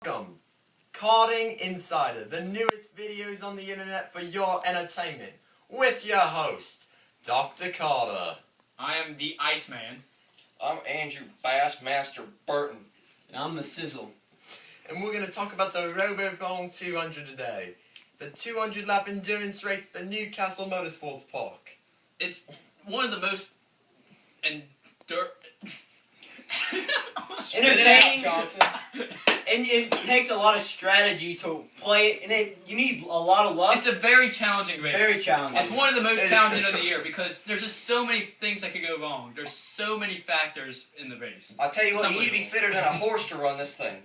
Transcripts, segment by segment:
Welcome, Karting Insider, the newest videos on the internet for your entertainment, with your host, Dr. Carter. I am the Iceman. I'm Andrew Bassmaster Burton. And I'm the Sizzle. And we're going to talk about the RoboPong 200 today. It's a 200 lap endurance race at the Newcastle Motorsports Park. It's one of the most entertaining, Johnson. and it takes a lot of strategy to play it, and you need a lot of luck. It's a very challenging race. Very challenging. It's one of the most challenging of the year because there's just so many things that could go wrong. There's so many factors in the race. I'll tell you what, It's you need to be fitter than a horse to run this thing.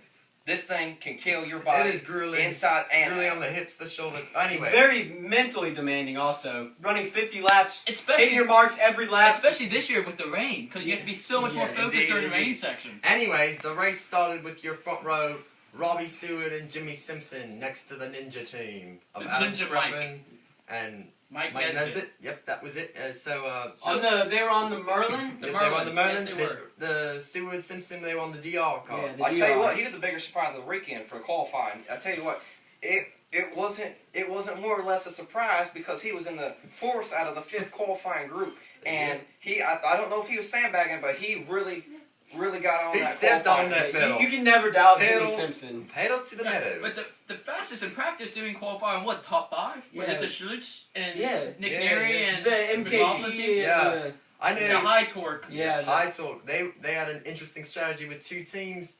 This thing can kill your body. It is grueling. Inside and Grueling out. on the hips, the shoulders. Anyway. Very mentally demanding also. Running 50 laps, Especially, hitting your marks every lap. especially this year with the rain, because you have to be so much more Yes, focused indeed, during the rain indeed. section. Anyways, the race started with your front row, Robbie Seward and Jimmy Simpson, next to the Ninja team of The Adam Ginger Kreppen and Mike Mike Nesbitt. Nesbitt. Yep, that was it. They were on the Merlin. The They were Merlin. on the Merlin. Yes, they were. The Seward Simpson, they were on the DR car. Yeah, the I tell you DR. what, he was a bigger surprise of the weekend for the qualifying. I tell you what, it wasn't more or less a surprise because he was in the 4th out of the 5th qualifying group, and I don't know if he was sandbagging, but he really got on He that stepped on qualifying. that pedal. You can never doubt Pedal. Jimmy Simpson. Pedal to the meadow. But the fastest in practice doing qualifying, what, top 5? Was Yeah. it the Schultz and Yeah. Nick Yeah, Neri yeah. and The McLaughlin team? MKP. Yeah. I The knew. high torque. Yeah. High talk. They had an interesting strategy with two teams.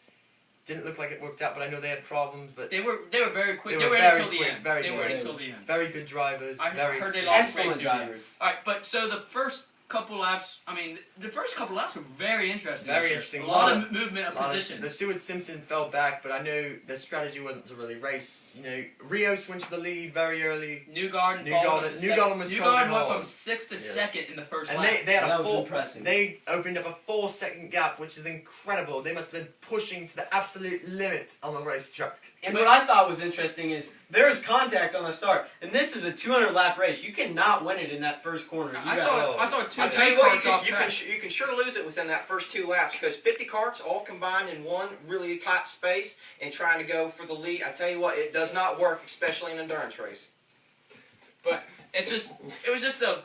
Didn't look like it worked out, but I know they had problems. But They were very quick. They They were were in very until the quick, end. very They were in good. until the end. very good drivers. I very heard they experienced. lost Excellent race near the end. drivers. All right, but so the first couple laps, I mean, the first couple laps were very interesting. Very this year. interesting. A lot of movement of The positions. Seward Simpson fell back, but I know the strategy wasn't to really race. You know, Rios went to the lead very early, Newgarden was Newgarden charging went hard. from 6th to Yes. 2nd in the first and lap. they had That a was 4. impressive. They opened up a 4-second gap, which is incredible. They must have been pushing to the absolute limit on the racetrack. And what I thought was interesting is there is contact on the start, and this is a 200-lap race. You cannot win it in that first corner. I saw two I'll tell you what, carts off track. you can sure lose it within that first 2 laps because 50 carts all combined in one really tight space and trying to go for the lead. I tell you what, it does not work, especially in an endurance race. But it was just a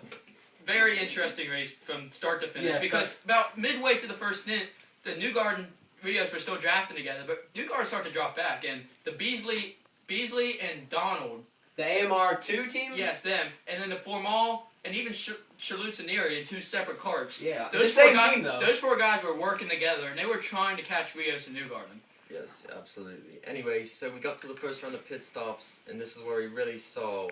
very interesting race from start to finish Yes, because about midway to the first stint, the Newgarden Rios were still drafting together, but Newgarden started to drop back, and the Beasley and Donald, The AMR2 team? yes, them, and then the Formal and even Schultz and Neri in 2 separate carts. Yeah. Those the four same guys, team, though. Those 4 guys were working together, and they were trying to catch Rios and Newgarden. Yes, absolutely. Anyway, so we got to the first round of pit stops, and this is where we really saw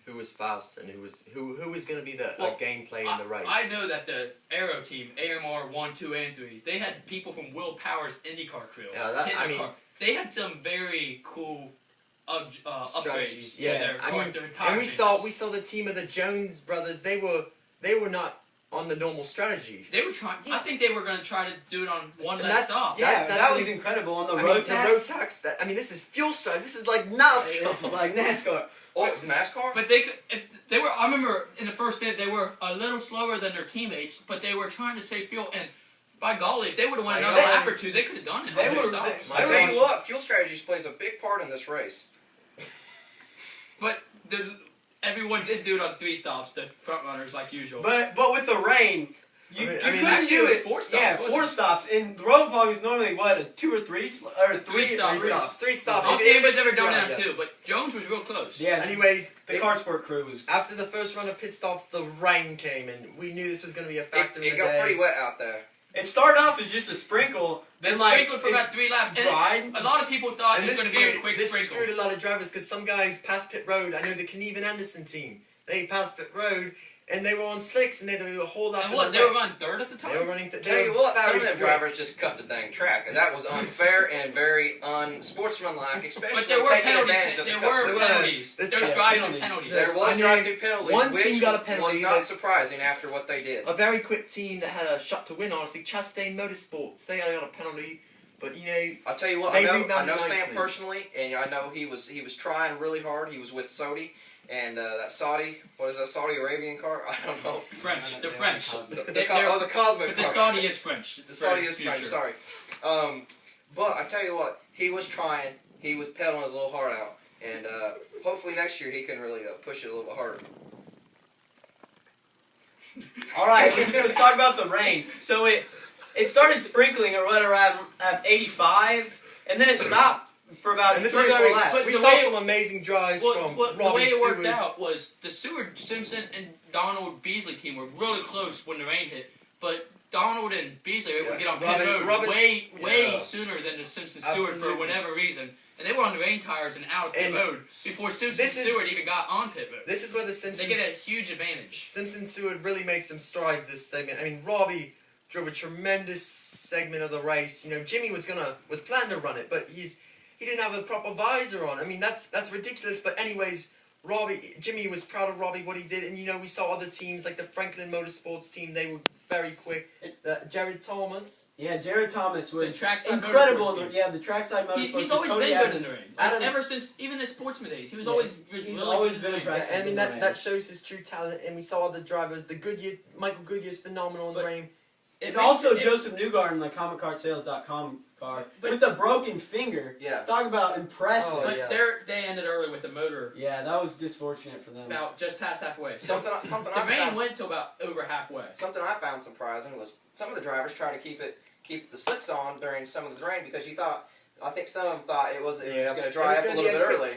who was fast and who was going to be the gameplay in the race. I know that the Aero team, AMR 1, 2, and 3, they had people from Will Power's IndyCar crew. Yeah, hitting their car. They had some very cool upgrades. to Yes, their car, their tire and we changes. saw the team of the Jones brothers. They were not on the normal strategy. They were trying. I think they were going to try to do it on one And less stop. Yeah, That's that the- was incredible on the I road mean, the road tax. This is fuel strike. This is like NASCAR. It's like NASCAR. Oh, NASCAR? But they could. If they were. I remember in the first bit they were a little slower than their teammates, but they were trying to save fuel. And by golly, if they would have won another lap or 2, they could have done it. They on 2 were- stops. I tell you what, fuel strategies plays a big part in this race. But everyone did do it on 3 stops. The front runners, like usual. But with the rain, you couldn't actually do it was it. 4 stops. Yeah, wasn't 4 it? stops. And the RoboPong is normally what, a 2 or 3 or 3 stops. Three stops. I don't If think it's anybody's ever done right, that yeah. too, but Jones was real close. Yeah. Anyways, the kart sport crew was. after the first round of pit stops, the rain came, and we knew this was going to be a factor in It the got day. pretty wet out there. It started off as just a sprinkle. Then Then like sprinkled for about 3 laps. And dried. a lot of people thought And it was this going to be a quick this sprinkle. screwed a lot of drivers because some guys passed pit road. I know the Knieven Anderson team. They passed pit road, and they were on slicks, and they had to do a whole lap. And in what, the they were wet. running 3rd at the time? They were running. Tell you what, some of them very quick. drivers just cut the dang track, and that was unfair and very unsportsmanlike, especially But there were taking penalties. advantage of the There cut. were There were penalties. the There was check driving penalties. penalties. There was I know drive-through penalties, one which team got a was penalty not that- surprising after what they did. A very quick team that had a shot to win, honestly, Chastain Motorsports. They only got a penalty, but you know. I'll tell you what, They I know rebounded Sam nicely. personally, and I know he was trying really hard. He was with Saudi, and that Saudi, what is that, Saudi Arabian car? I don't know. They're French. The Cosmic But the car. Saudi is French. The Saudi is French, sorry. But I tell you what, he was trying he was pedaling his little heart out, and hopefully next year he can really push it a little bit harder. All right, let's talk about the rain. So it started sprinkling or whatever at 85, and then it stopped for about And this 3 is or 4 where laps. we saw some amazing drives from the Robbie way it worked Seward. out was the Seward, Simpson, and Donald Beasley team were really close when the rain hit, but Donald and Beasley were able to get on pit road way sooner than the Simpson Stewart for whatever reason. And they were on the rain tires and out of pit road before Simpson Stewart even got on pit road. This is where the Simpsons... They get a huge advantage. Simpson Stewart really makes some strides this segment. I mean, Robbie drove a tremendous segment of the race. You know, Jimmy was planning to run it, but he didn't have a proper visor on. I mean, that's ridiculous. But anyways, Jimmy was proud of Robbie, what he did. And, you know, we saw other teams like the Franklin Motorsports team. They were very quick. Jared Thomas. Yeah, Jared Thomas was trackside incredible. motorsports The trackside motorsports. He's always Cody been good in Evans. the ring. Ever since, even his sportsman days, he was always He's really always good been in the ring. impressive. I mean, that shows his true talent. And we saw other drivers. Michael Goodyear's phenomenal in the rain. And also Joseph Newgarden, the ComicCartSales.com car, with the broken finger. Yeah. Talk about impressive. Oh, But yeah. they ended early with the motor Yeah, that was disfortunate for them. about just past halfway. Something The I rain found, went to about over halfway. something I found surprising was some of the drivers tried to keep the slicks on during some of the rain because I think some of them thought it was going to dry up a little bit early.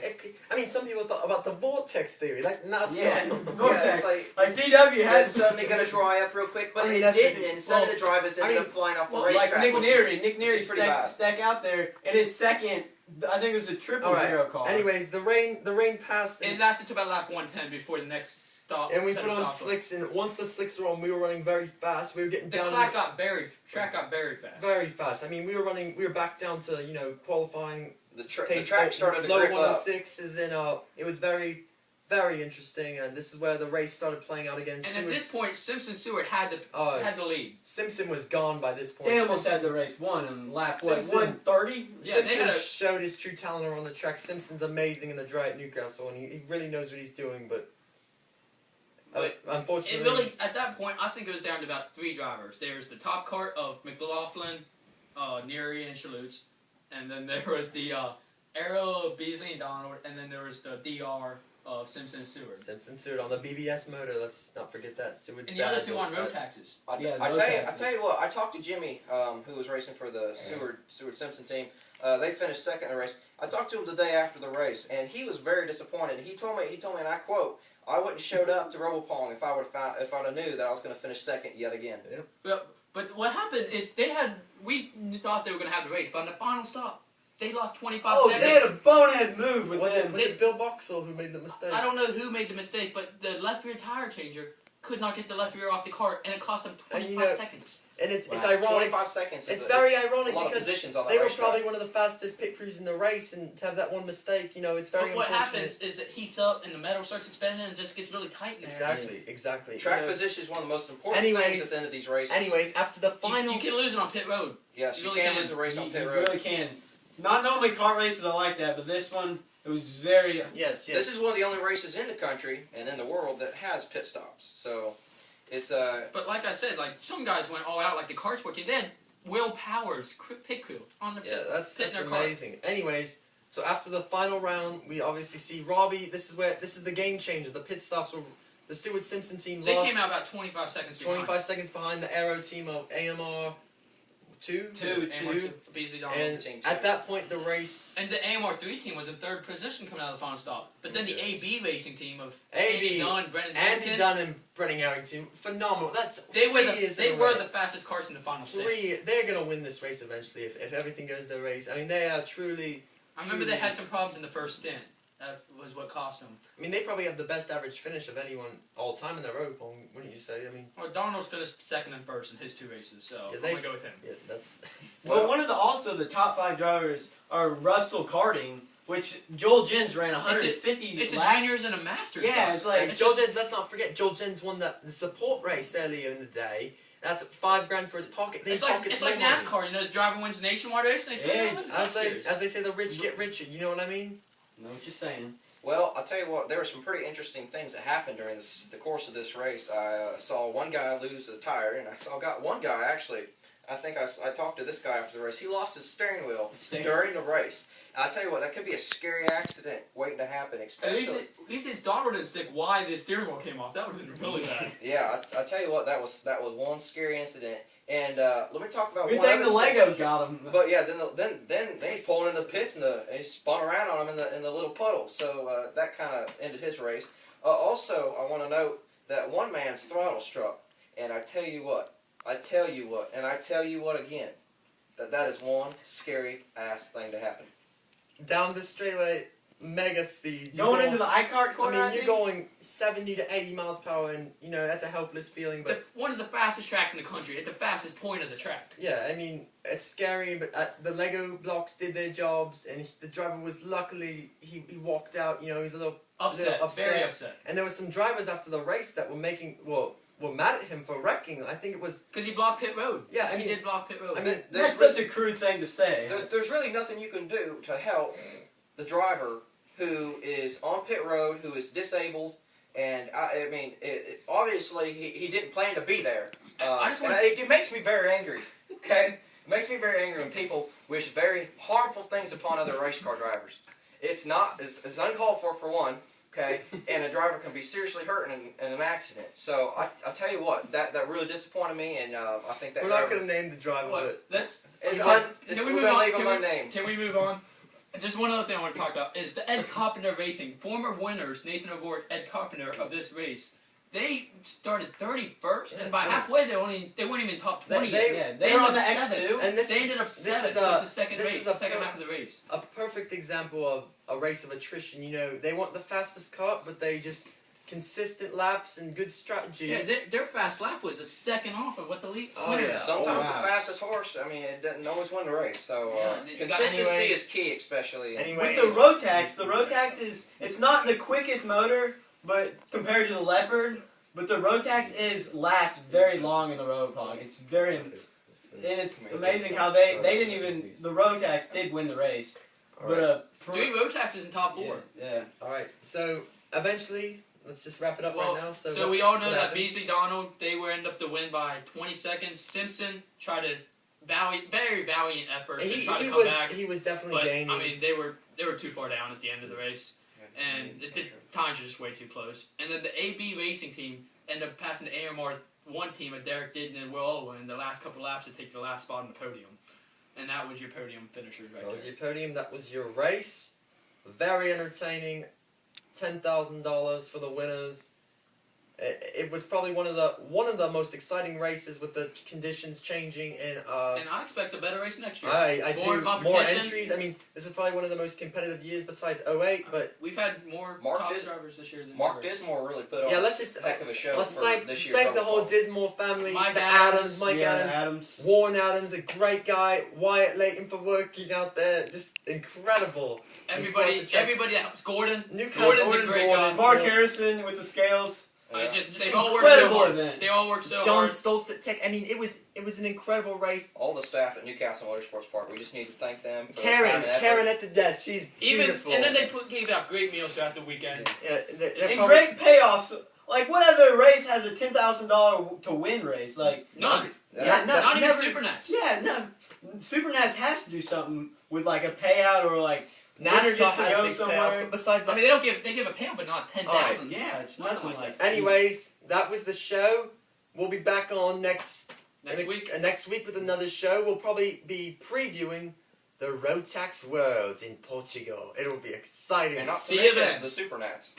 I mean, some people thought about the vortex theory, like NASA. Yeah, Yeah, vortex. it's like, Like DW it's has suddenly going to dry up real quick, but I mean, it that's didn't, and some of the drivers ended I mean, up flying off the well, racetrack. like Nick which Neary. is- Nick which Neary is pretty bad. stack out there, and his second, I think it was a triple All right. zero car. Anyways, the rain passed. It lasted to about lap 110 before the next stop. And we set put of on stops. slicks, and once the slicks were on, we were running very fast. We were getting The down track got very fast. very fast. I mean, we were back down to qualifying. The Pace track started to low grip up. 106 is in it was very, very interesting, and this is where the race started playing out again. And at this point, Simpson Stewart had the lead. Simpson was gone by this point. They almost had the race won in lap Simpson- 130. Yeah, they Simpson had showed his true talent on the track. Simpson's amazing in the dry at Newcastle, and he really knows what he's doing, but unfortunately... It really, at that point, I think it was down to about 3 drivers. There's the top cart of McLaughlin, Neary, and Chalutes, and then there was the Arrow of Beasley and Donald, and then there was the DR of Simpson and Seward. Simpson Seward on the BBS motor. Let's not forget that. Seward's And the other dad two was on road that. taxes. I taxes. tell you what. I talked to Jimmy, who was racing for the Seward Simpson team. They finished second in the race. I talked to him the day after the race, and he was very disappointed. He told me, and I quote, "I wouldn't showed up to RoboPong if I'd have knew that I was going to finish second yet again." But what happened is we thought they were going to have the race, but on the final stop, they lost 25 Oh, seconds. they had a bonehead move with Was them. it Bill Boxall who made the mistake? I don't know who made the mistake, but the left rear tire changer could not get the left rear off the cart, and it cost them 25 seconds. And it's Wow. ironic. 25 seconds. It's very ironic a lot of because positions on that they were racetrack. probably one of the fastest pit crews in the race, and to have that one mistake, it's very But what unfortunate. happens is it heats up, and the metal starts expanding, and it just gets really tight in there. Exactly. Track position is one of the most important Anyways- things at the end of these races. Anyways, after the final... You can lose it on pit road. Yes, you you really can can. lose a race on pit You road. really can. Not normally kart races are like that, but this one, it was very... Yes. This is one of the only races in the country and in the world that has pit stops. So, it's But like I said, some guys went all out, like the karts working. They had Will Powers, pit crew, on the pit. Yeah, that's pit in their car. amazing. Anyways, so after the final round, we obviously see Robbie. This is the game changer. The pit stops were the Seward Simpson team They lost came out about 25 seconds behind. 25 seconds behind the Aero team of AMR two. Beasley Donald. And Team at two. that point, the race And the AMR3 team was in 3rd position coming out of the final stop. But then the Yes. AB racing team of AB, Andy Dunn, Brennan Andy Harrington, Dunn and Brennan Harrington, phenomenal. That's they were 3 years they in a were row. the fastest cars in the final stint. They're gonna win this race eventually if everything goes their race. I mean, they are truly. I remember they had some problems in the first stint. That was what cost them. I mean, they probably have the best average finish of anyone all time in their RoboPong, wouldn't you say? I mean, Well, Donald's finished 2nd and 1st in his 2 races, so Yeah, I'm going to go with him. yeah, that's. Well, one of the top 5 drivers are Russell Karting, which Joel Jens ran 150 It's a laps. juniors and a masters. Yeah, car. it's like- And Joel Jens, let's not forget, Joel Jens won the support race earlier in the day. That's $5,000 for his pocket. It's like NASCAR, the driver wins the nationwide race and they turn Yeah, it over to the Cup Series. As they say, the rich get richer. You know what I mean? No, just saying. Well, I'll tell you what, there were some pretty interesting things that happened during the course of this race. I saw one guy lose a tire, and I saw one guy actually I think I talked to this guy after the race. He lost his steering wheel Steering. during the race. I'll tell you what, that could be a scary accident waiting to happen, At especially. least his daughter didn't stick why the steering wheel came off. That would have been really bad. Yeah, I tell you what, that was one scary incident. And let me talk about Good one thing other the thing. Legos got him. But yeah, then he's pulling in the pits and he spun around on him in the little puddle. So that kind of ended his race. Also, I want to note that one man's throttle struck, and I tell you what, and I tell you what again, that is one scary ass thing to happen. Down the straightaway, mega speed. Going into the iCart corner, I mean, you're going 70 to 80 miles per hour, and you know that's a helpless feeling. But One of the fastest tracks in the country. At the fastest point of the track. yeah, I mean it's scary. But the Lego blocks did their jobs, and the driver was luckily he walked out. You know, he was a little Upset. Very upset. And there were some drivers after the race that were were mad at him for wrecking. I think it was Because he blocked pit road. Yeah, I he mean- did block pit road. I mean, That's such a crude thing to say. There's really nothing you can do to help the driver who is on pit road, who is disabled, and I mean, obviously he didn't plan to be there. I just wanna- it makes me very angry. Okay, it makes me very angry when people wish very harmful things upon other race car drivers. It's uncalled for one. Okay, and a driver can be seriously hurt in an accident. So I tell you what, that really disappointed me, and I think that we're not going to name the driver, What? but we're Can we going move to on? leave him Can we- unnamed. Can we move on? Just one other thing I want to talk about is the Ed Carpenter Racing. Former winners, Nathan O'Rourke, Ed Carpenter of this race. They started 31st, and by halfway they weren't even top 20. They were on the X2. and They ended up seventh with the second half of the race. a perfect example of a race of attrition. You know, they want the fastest car, but they just consistent laps and good strategy. Yeah, their fast lap was a second off of what the lead. Oh, winner yeah. is. Sometimes wow. the fastest horse, I mean, it doesn't always win the race. So Yeah, consistency anyways- is key, especially. Anyways, With the Rotax it's not the quickest motor, but compared to the Leopard, but the Rotax lasts very long in the RoboPong. It's very, and it's amazing how they didn't even, the Rotax did win the race, but 3 road taxes in top 4. yeah. all right. So eventually, let's just wrap it up Well, right now. So, So what- we all know what that happened? Beasley Donald, they were end up to win by 20 seconds. Simpson tried to very valiant effort to try to come back. He was definitely But gaining. I mean, they were too far down at the end of the race, and times were just way too close. And then the AB Racing team ended up passing the AMR 1 team with Derek Didden and Will Owen in the last couple laps to take the last spot on the podium. And that was your podium finishers right That was there. your podium. That was your race. Very entertaining. $10,000 for the winners. It was probably one of the most exciting races with the conditions changing and I expect a better race next year. I More do competition. more entries. I mean, this is probably one of the most competitive years besides 08, but We've had more Mark top Dis- drivers this year than Mark ever. Dismore really put on yeah, let's just a heck of a show let's for thank this year's the whole RoboPong. Dismore family, Mike the Adams. Mike Yeah, Adams, Warren Adams, a great guy, Wyatt Layton for working out there, just incredible. Everybody the track. everybody else. Gordon. Newcastle, Gordon's a great guy. Mark Harrison with the scales. I Yeah. just Just they all worked so incredible hard. event. They all worked so John hard. Stoltz at Tech. I mean, it was an incredible race. All the staff at Newcastle Motorsports Park, we just need to thank them for Karen, the time and effort. Karen at the desk, she's Even beautiful. and then they gave out great meals throughout the weekend. yeah, they're And probably- great payoffs. Like, what other race has a $10,000 to win race? Like, None. Yeah, no, Not even never- Supernats. Yeah, no. Supernats has to do something with like a payout or like winner NASCAR gets to has go big somewhere. payout, but besides I that, mean, they give a payout, but not 10,000. Yeah, it's Nothing nothing like like. anyways, that was the show. We'll be back on next Week. Next week with another show. We'll probably be previewing the Rotax Worlds in Portugal. It'll be exciting. And not to See you mention then. the Supernats.